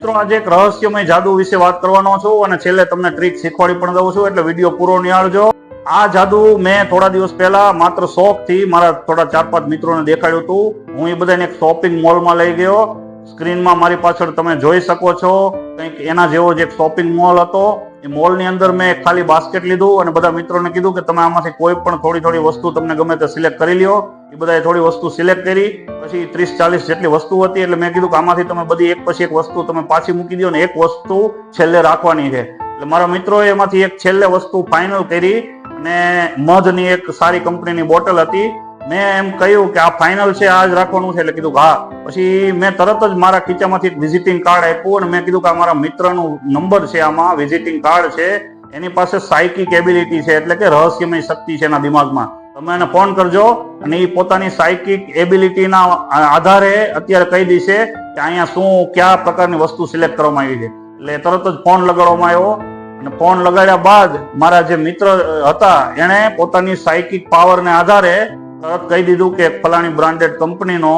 મિત્રો આજે એક રહસ્યમય જાદુ વિશે વાત કરવાનો છું અને છેલ્લે તમને ટ્રીક શીખવાડી પણ દઉં છું, એટલે વિડીયો પૂરો નિહાળજો. આ જાદુ મેં થોડા દિવસ પહેલા માત્ર શોખથી મારા થોડા 4-5 મિત્રોને દેખાડ્યું હતું. હું એ બધાને એક શોપિંગ મોલમાં લઈ ગયો. સ્ક્રીનમાં મારી પાછળ તમે જોઈ શકો છો, કંઈક એના જેવો જ એક શોપિંગ મોલ હતો. એ મોલની અંદર મેં ખાલી બાસ્કેટ લીધું અને બધા મિત્રોને કીધું કે તમે આમાંથી કોઈ પણ થોડી વસ્તુ તમને ગમે તે સિલેક્ટ કરી લ્યો. એ બધાએ થોડી વસ્તુ સિલેક્ટ કરી. પછી 30-40 જેટલી વસ્તુ હતી, એટલે મેં કીધું કે આમાંથી તમે બધી એક પછી એક વસ્તુ તમે પાછી મૂકી દો ને એક વસ્તુ છેલ્લે રાખવાની છે. એટલે મારા મિત્રોએ એમાંથી એક છેલ્લે વસ્તુ ફાઇનલ કરી અને મધની એક સારી કંપનીની બોટલ હતી. મેં એમ કહ્યું કે આ ફાઇનલ છે, આ જ રાખવાનું છે. એટલે કીધું હા. પછી મેં તરત જ મારા ખીચામાંથી એક વિઝિટિંગ કાર્ડ આપ્યું અને મેં કીધું કે આ મારા મિત્રનો નંબર છે, આમાં વિઝિટિંગ કાર્ડ છે. એની પાસે સાયકિક એબિલિટી છે, એટલે કે રહસ્યમય શક્તિ છે એના દિમાગમાં. તમે એને ફોન કરજો અને એ પોતાની સાયકિક એબિલિટીના આધારે અત્યારે કહી દેશે કે અહીંયા શું કયા પ્રકારની વસ્તુ સિલેક્ટ કરવામાં આવી છે. એટલે તરત જ ફોન લગાડવામાં આવ્યો અને ફોન લગાડ્યા બાદ મારા જે મિત્ર હતા એણે પોતાની સાયકિક પાવરને આધારે તરત કહી દીધું કે ફલાણી બ્રાન્ડેડ કંપનીનો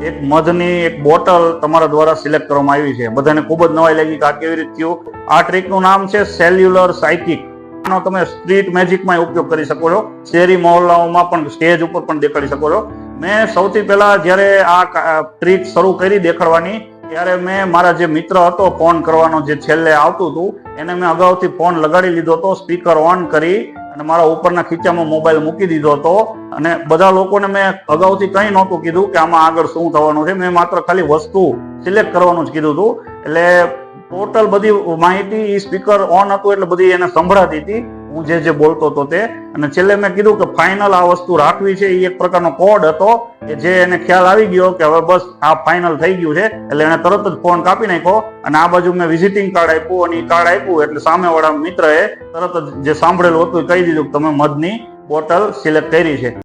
એક મધની એક બોટલ તમારા દ્વારા સિલેક્ટ કરવામાં આવી છે. બધાને ખૂબ જ નવાઈ લાગી કે આ કેવી રીતે થયું. આ ટ્રીકનું નામ છે સેલ્યુલર સાયકિક. આનો તમે સ્ટ્રીટ મેજિકમાં ઉપયોગ કરી શકો છો, શહેરી મહોલ્લાઓમાં પણ સ્ટેજ ઉપર પણ દેખાડી શકો છો. મેં સૌથી પહેલા જ્યારે આ ટ્રીક શરૂ કરી દેખાડવાની ત્યારે મેં મારા જે મિત્ર હતો ફોન કરવાનો જે છેલ્લે આવતું હતું એને મેં અગાઉથી ફોન લગાડી લીધો હતો, સ્પીકર ઓન કરી અને મારા ઉપરના ખીચામાં મોબાઈલ મૂકી દીધો હતો. અને બધા લોકોને મેં અગાઉથી કંઈ નહોતું કીધું કે આમાં આગળ શું થવાનું છે. મેં માત્ર ખાલી વસ્તુ સિલેક્ટ કરવાનું જ કીધું હતું. એટલે ટોટલ બધી માહિતી એ સ્પીકર ઓન હતું એટલે બધી એને સંભળાતી હતી, હું જે બોલતો હતો તે. અને છેલ્લે મેં કીધું કે ફાઇનલ આ વસ્તુ રાખવી છે. એ એક પ્રકારનો કોડ હતો કે જે એને ખ્યાલ આવી ગયો કે હવે બસ આ ફાઇનલ થઈ ગયું છે. એટલે એને તરત જ ફોન કાપી નાખ્યો અને આ બાજુ મેં વિઝિટિંગ કાર્ડ આપ્યું અને એ કાર્ડ આપ્યું એટલે સામેવાળા મિત્રએ તરત જ જે સાંભળેલું હતું એ કહી દીધું કે તમે મધની બોટલ સિલેક્ટ કરી છે.